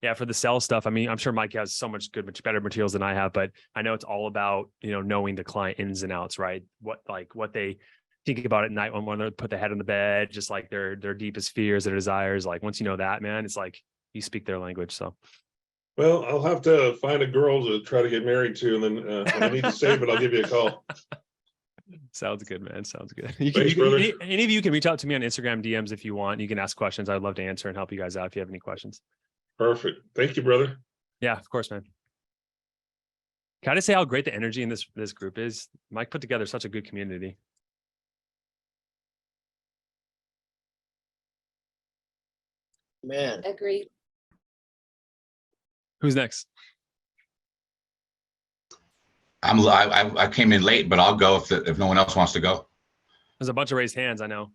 Yeah, for the sales stuff, I mean, I'm sure Mike has so much better materials than I have, but I know it's all about, knowing the client ins and outs, right? What they think about at night when they put their head on the bed, just like their deepest fears, their desires. Like once you know that, man, it's like you speak their language. So Well, I'll have to find a girl to try to get married to, and then when I need to save it, I'll give you a call. sounds good, man. Sounds good. Thanks, brother. Any of you can reach out to me on Instagram DMs if you want. You can ask questions. I'd love to answer and help you guys out if you have any questions. Perfect. Thank you, brother. Yeah, of course, man. Can I just say how great the energy in this group is? Mike put together such a good community. Man. Agreed. Who's next? I came in late, but I'll go if no one else wants to go. There's a bunch of raised hands, I know.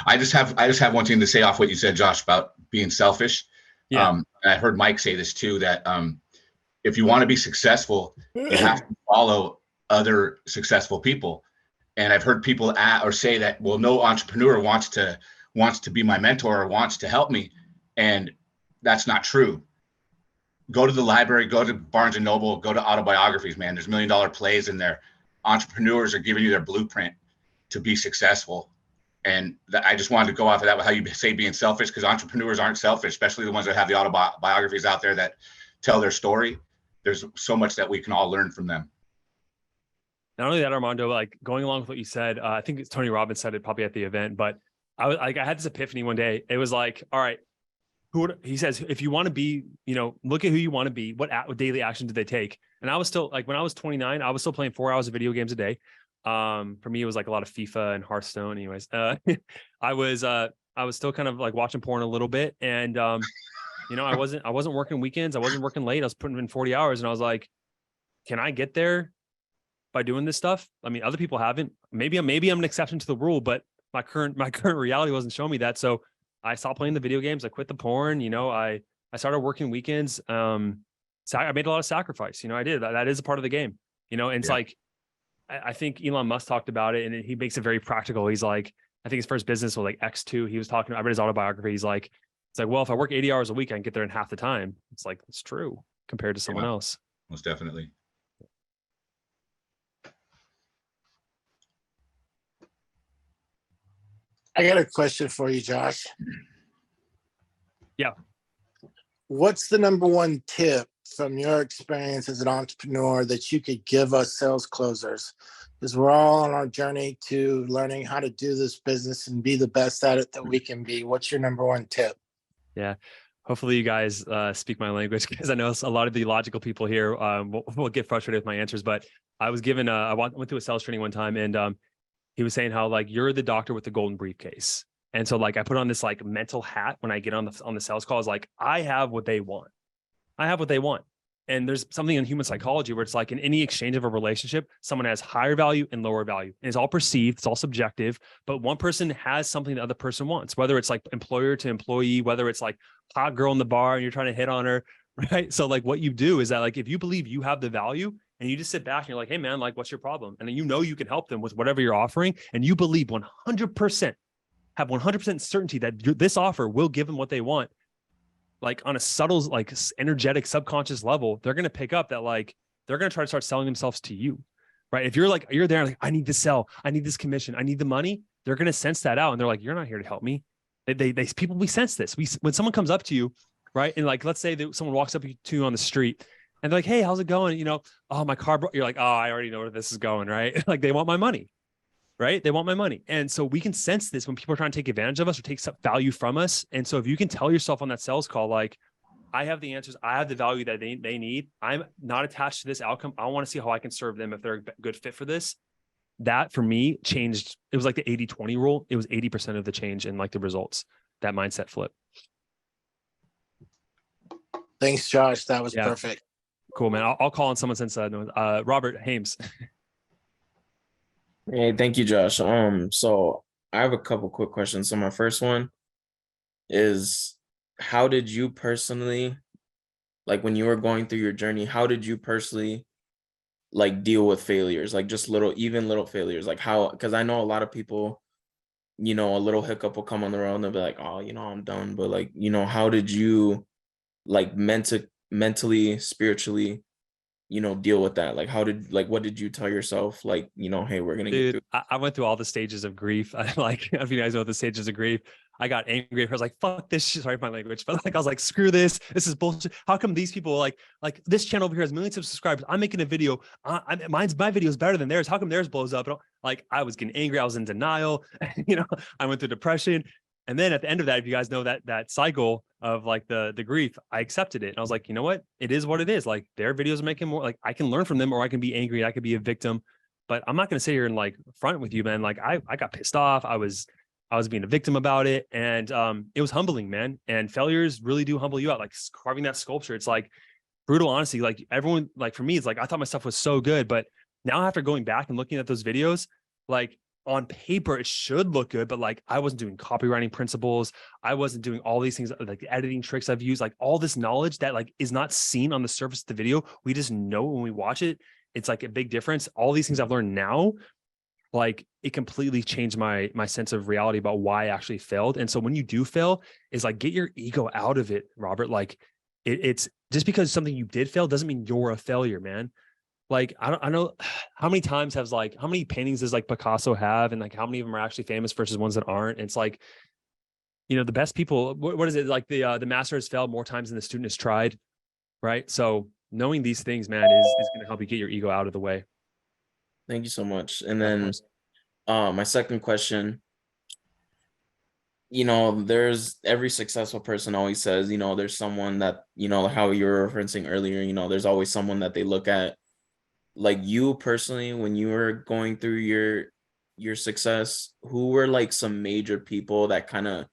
I just have one thing to say off what you said, Josh, about being selfish. Yeah. And I heard Mike say this too, that if you want to be successful, you have to follow other successful people. And I've heard people say that, well, no entrepreneur wants to be my mentor or wants to help me. And that's not true. Go to the library, go to Barnes and Noble, go to autobiographies, man. There's $1 million plays in there. Entrepreneurs are giving you their blueprint to be successful. And I just wanted to go off of that with how you say being selfish, because entrepreneurs aren't selfish, especially the ones that have the autobiographies out there that tell their story. There's so much that we can all learn from them. Not only that, Armando, like going along with what you said, I think it's Tony Robbins said it probably at the event, but I had this epiphany one day. It was like, all right, he says, if you want to be, look at who you want to be, what daily action did they take? And I was still like, when I was 29, I was still playing 4 hours of video games a day. For me, it was like a lot of FIFA and Hearthstone. Anyways, I was still kind of like watching porn a little bit, and I wasn't working weekends. I wasn't working late. I was putting in 40 hours, and I was like, can I get there by doing this stuff? I mean, other people haven't. Maybe I'm an exception to the rule, but my current reality wasn't showing me that. So I stopped playing the video games. I quit the porn. I started working weekends. So I made a lot of sacrifice. I did. That is a part of the game. And it's like, I think Elon Musk talked about it, and he makes it very practical. He's like, I think his first business was like X2. He was talking, I read his autobiography. He's like, it's like, well, if I work 80 hours a week, I can get there in half the time. It's like, it's true compared to someone else. Most definitely. I got a question for you, Josh. Yeah. What's the number one tip from your experience as an entrepreneur that you could give us sales closers? Because we're all on our journey to learning how to do this business and be the best at it that we can be. What's your number one tip? Yeah. Hopefully you guys speak my language, because I know a lot of the logical people here will get frustrated with my answers. But I was given, I went through a sales training one time, and he was saying how like, you're the doctor with the golden briefcase. And so like, I put on this like mental hat when I get on the sales calls, like I have what they want. I have what they want. And there's something in human psychology where it's like in any exchange of a relationship, someone has higher value and lower value. And it's all perceived, it's all subjective, but one person has something the other person wants, whether it's like employer to employee, whether it's like hot girl in the bar and you're trying to hit on her, right? So like what you do is that like, if you believe you have the value and you just sit back and you're like, hey man, like what's your problem? And then you can help them with whatever you're offering. And you believe 100%, have 100% certainty that this offer will give them what they want. Like on a subtle, like energetic, subconscious level, they're going to pick up that like, they're going to try to start selling themselves to you, right? If you're there, like, I need to sell, I need this commission, I need the money. They're going to sense that out. And they're like, you're not here to help me. We sense this. When someone comes up to you, right? And like, let's say that someone walks up to you on the street and they're like, hey, how's it going? Oh, my car broke. You're like, oh, I already know where this is going, right? Like they want my money. Right? They want my money. And so we can sense this when people are trying to take advantage of us or take some value from us. And so if you can tell yourself on that sales call, like, I have the answers, I have the value that they need. I'm not attached to this outcome. I want to see how I can serve them if they're a good fit for this. That for me changed. It was like the 80-20 rule. It was 80% of the change in like the results, that mindset flip. Thanks, Josh. That was perfect. Cool, man. I'll call on someone since Robert Hames. Hey, thank you, Josh. So I have a couple quick questions. So my first one is, how did you personally, like when you were going through your journey, how did you personally like deal with failures, like just little failures, like how, because I know a lot of people, you know, a little hiccup will come on the road and they'll be like, oh, you know, I'm done. But like, you know, how did you like mentally, spiritually, you know, deal with that? Like, what did you tell yourself? Like, you know, hey, we're going to get through. Dude, I went through all the stages of grief. I like, if you guys know the stages of grief, I got angry. I was like, fuck this shit. Sorry for my language, but like, I was like, screw this. This is bullshit. How come these people like this channel over here has millions of subscribers? I'm making a video. My video is better than theirs. How come theirs blows up? Like, I was getting angry. I was in denial. You know, I went through depression. And then at the end of that, if you guys know that cycle of like the grief, I accepted it. And I was like, you know what? It is what it is. Like, their videos are making more, like, I can learn from them, or I can be angry. I could be a victim, but I'm not going to sit here and like front with you, man. Like, I got pissed off. I was being a victim about it. And it was humbling, man. And failures really do humble you out. Like carving that sculpture, it's like brutal honesty. Like everyone, like for me, it's like, I thought my stuff was so good, but now after going back and looking at those videos, like on paper, it should look good, but like I wasn't doing copywriting principles. I wasn't doing all these things, like the editing tricks I've used, like all this knowledge that like is not seen on the surface of the video. We just know when we watch it. It's like a big difference. All these things I've learned now, like it completely changed my sense of reality about why I actually failed. And so when you do fail, is like, get your ego out of it, Robert. Like it's just because something you did fail doesn't mean you're a failure, man. Like, I know how many times how many paintings does like Picasso have, and like how many of them are actually famous versus ones that aren't. And it's like, you know, the best people, what is it? Like the master has failed more times than the student has tried. Right. So knowing these things, man, is going to help you get your ego out of the way. Thank you so much. And then my second question, you know, there's every successful person always says, you know, there's someone that, you know, how you were referencing earlier, you know, there's always someone that they look at. Like you personally, when you were going through your success, who were like some major people that kind of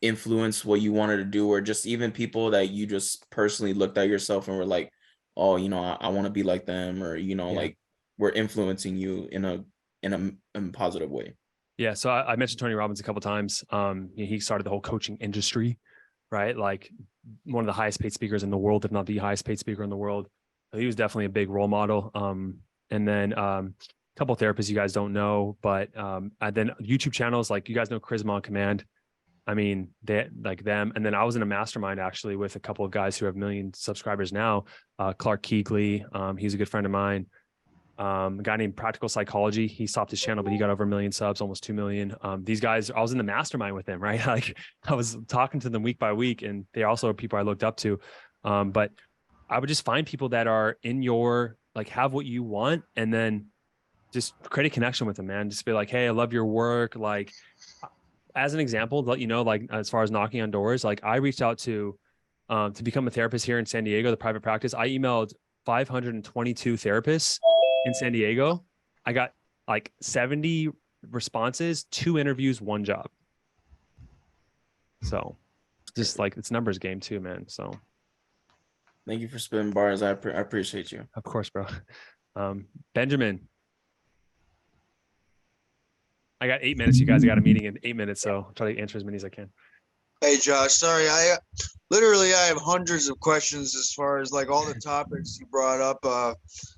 influenced what you wanted to do, or just even people that you just personally looked at yourself and were like, oh, you know, I want to be like them, or, you know, like were influencing you in a positive way? Yeah. So I mentioned Tony Robbins a couple of times. He started the whole coaching industry, right? Like one of the highest paid speakers in the world, if not the highest paid speaker in the world. So he was definitely a big role model. And then a couple of therapists you guys don't know, but and then YouTube channels, like you guys know Charisma on Command. I mean, they like them. And then I was in a mastermind actually with a couple of guys who have 1 million subscribers now. Clark Keegley, he's a good friend of mine. A guy named Practical Psychology, he stopped his channel, but he got over 1 million subs, almost 2 million. These guys, I was in the mastermind with them, right? Like I was talking to them week by week, and they also are people I looked up to. But I would just find people that are in your, like, have what you want, and then just create a connection with them, man. Just be like, hey, I love your work. Like, as an example, let you know, like, as far as knocking on doors, like I reached out to become a therapist here in San Diego, the private practice. I emailed 522 therapists in San Diego. I got like 70 responses, 2 interviews, 1 job. So just like, it's numbers game too, man. So thank you for spitting bars. I appreciate you. Of course, bro. Benjamin, I got 8 minutes. You guys, I got a meeting in 8 minutes, so I'll try to answer as many as I can. Hey, Josh, sorry. I have hundreds of questions as far as like all the topics you brought up,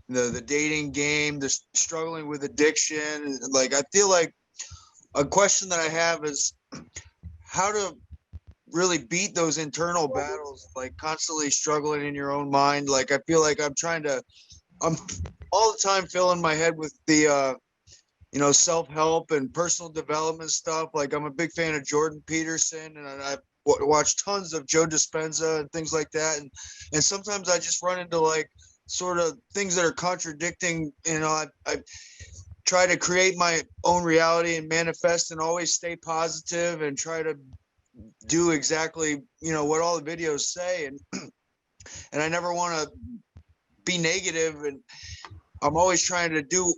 the dating game, the struggling with addiction. Like, I feel like a question that I have is how to really beat those internal battles, like constantly struggling in your own mind. Like, I feel like I'm all the time filling my head with the, self-help and personal development stuff. Like, I'm a big fan of Jordan Peterson, and I've watched tons of Joe Dispenza and things like that. And sometimes I just run into like sort of things that are contradicting. I try to create my own reality and manifest and always stay positive and try to do exactly, what all the videos say. And I never want to be negative. And I'm always trying to do,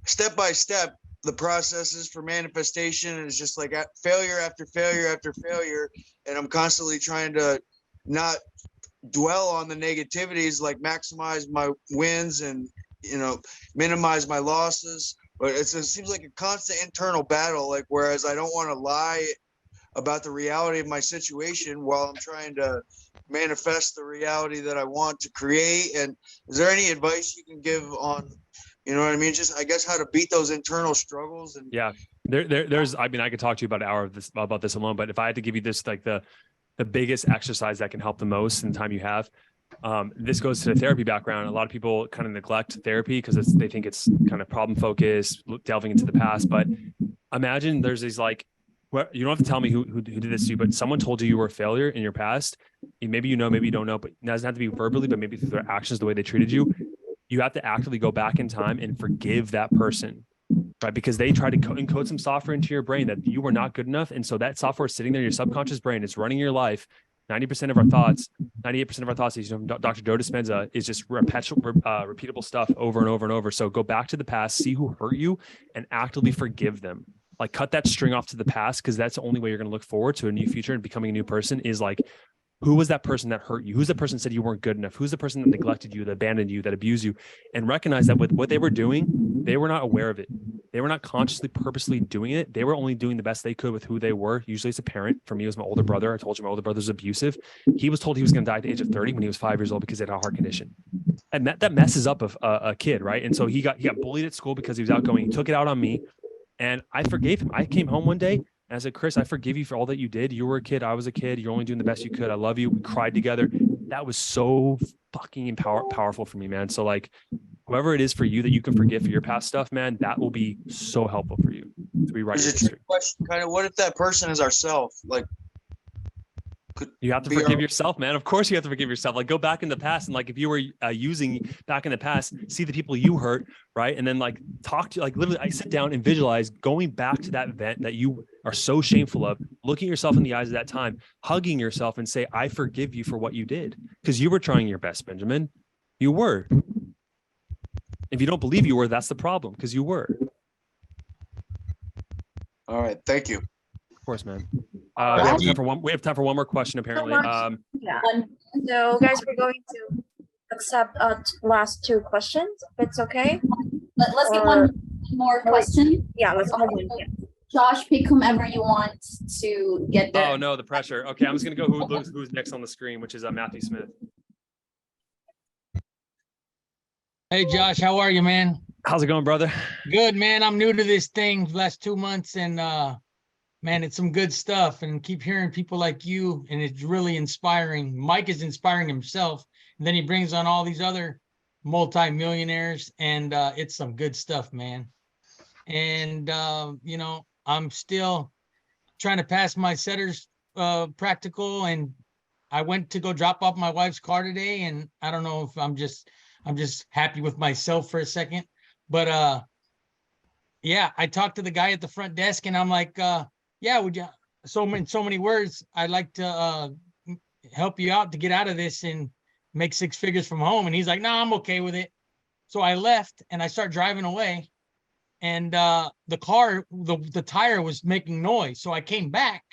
step by step, the processes for manifestation. And it's just like failure after failure after failure. And I'm constantly trying to not dwell on the negativities, like maximize my wins and, minimize my losses. But it seems like a constant internal battle. Like, whereas I don't want to lie about the reality of my situation while I'm trying to manifest the reality that I want to create. And is there any advice you can give on, you know what I mean? Just, I guess, how to beat those internal struggles. And Yeah, there's, I mean, I could talk to you about an hour of this, about this alone, but if I had to give you this, like the biggest exercise that can help the most in the time you have, this goes to the therapy background. A lot of people kind of neglect therapy because they think it's kind of problem focused, delving into the past. But imagine there's these like, you don't have to tell me who did this to you, but someone told you you were a failure in your past. Maybe you know, maybe you don't know, but it doesn't have to be verbally, but maybe through their actions, the way they treated you. You have to actively go back in time and forgive that person, right? Because they tried to encode some software into your brain that you were not good enough. And so that software is sitting there in your subconscious brain. It's running your life. 90% of our thoughts, 98% of our thoughts, Dr. Joe Dispenza, is just repeatable stuff over and over and over. So go back to the past, see who hurt you, and actively forgive them. Like cut that string off to the past, because that's the only way you're going to look forward to a new future and becoming a new person is like, who was that person that hurt you? Who's the person that said you weren't good enough? Who's the person that neglected you, that abandoned you, that abused you? And recognize that with what they were doing, they were not aware of it. They were not consciously, purposely doing it. They were only doing the best they could with who they were. Usually it's a parent. For me, it was my older brother. I told you my older brother's abusive. He was told he was going to die at the age of 30 when he was 5 years old because he had a heart condition. And that messes up a kid, right? And so he got bullied at school because he was outgoing. He took it out on me, and I forgave him. I came home one day and I said, Chris, I forgive you for all that you did. You were a kid. I was a kid. You're only doing the best you could. I love you. We cried together. That was so fucking powerful for me, man. So like, whoever it is for you that you can forgive for your past stuff, man, that will be so helpful for you to rewrite your history. Question, kind of, what if that person is ourself? Like, you have to forgive yourself, man. Of course you have to forgive yourself. Like go back in the past. And like, if you were using back in the past, see the people you hurt, right? And then like talk to, like literally I sit down and visualize going back to that event that you are so shameful of, looking yourself in the eyes at that time, hugging yourself and say, I forgive you for what you did. Because you were trying your best, Benjamin. You were. If you don't believe you were, that's the problem, because you were. All right. Thank you. Of course, man. We have time for one more question, apparently. Yeah. So, guys, we're going to accept last two questions, if it's okay. Let's get one more question. Yeah, let's have one. Yeah. Josh, pick whomever you want to get there. Oh, no, the pressure. Okay, I'm just going to go who's next on the screen, which is Matthew Smith. Hey, Josh, how are you, man? How's it going, brother? Good, man. I'm new to this thing last 2 months, and man, it's some good stuff, and keep hearing people like you, and it's really inspiring. Mike is inspiring himself, and then he brings on all these other multi-millionaires, and it's some good stuff, man. And you know, I'm still trying to pass my setter's practical, and I went to go drop off my wife's car today, and I don't know if I'm just happy with myself for a second, but yeah, I talked to the guy at the front desk, and I'm like, yeah, would you, in so many words, I'd like to help you out to get out of this and make 6 figures from home. And he's like, no, I'm okay with it. So I left and I start driving away, and the car, the tire was making noise. So I came back,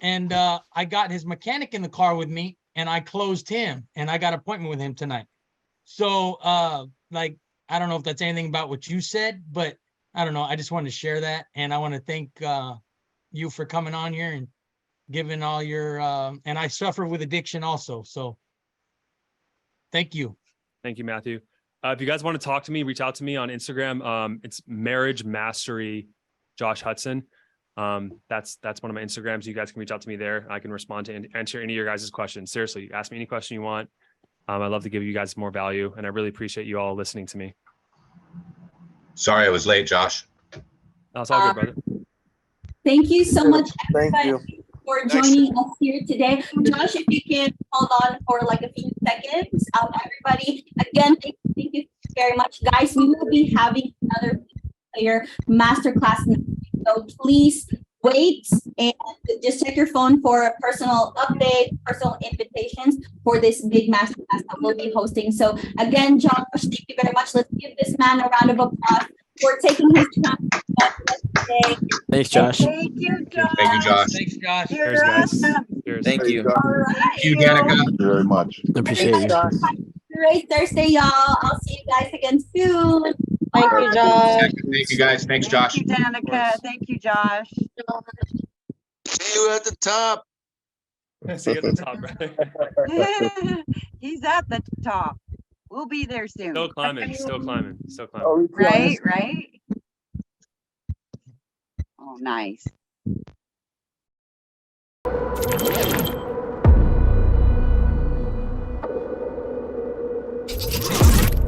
and I got his mechanic in the car with me, and I closed him, and I got an appointment with him tonight. So like, I don't know if that's anything about what you said, but I don't know. I just wanted to share that. And I want to thank you for coming on here and giving all your, and I suffer with addiction also. So thank you. Thank you, Matthew. If you guys want to talk to me, reach out to me on Instagram. It's Marriage Mastery Josh Hudson. That's one of my Instagrams. You guys can reach out to me there. I can respond to and answer any of your guys' questions. Seriously, ask me any question you want. I'd love to give you guys more value, and I really appreciate you all listening to me. Sorry I was late, Josh. That's all good, brother. Thank you so much, everybody, you. for joining us here today. Josh, if you can hold on for like a few seconds. Everybody, again, thank you very much, guys. We will be having another player masterclass next week, so please wait and just check your phone for a personal update, personal invitations for this big masterclass that we'll be hosting. So again, Josh, thank you very much. Let's give this man a round of applause for taking his time today. Thanks, Josh. Thank you, Josh. Thank you, Josh. Thanks, Josh. Cheers, guys. Cheers. Thank you. All right. Thank you, Danica. Thank you very much. Appreciate you. Great Thursday, y'all. I'll see you guys again soon. Thank you, Josh. Thank you, guys. Thanks, Josh. Thank you, Danica. Thank you, Josh. you at the top. See you at the top, right? He's at the top. We'll be there soon. Still climbing, still climbing, still climbing. Right, right. Oh, nice.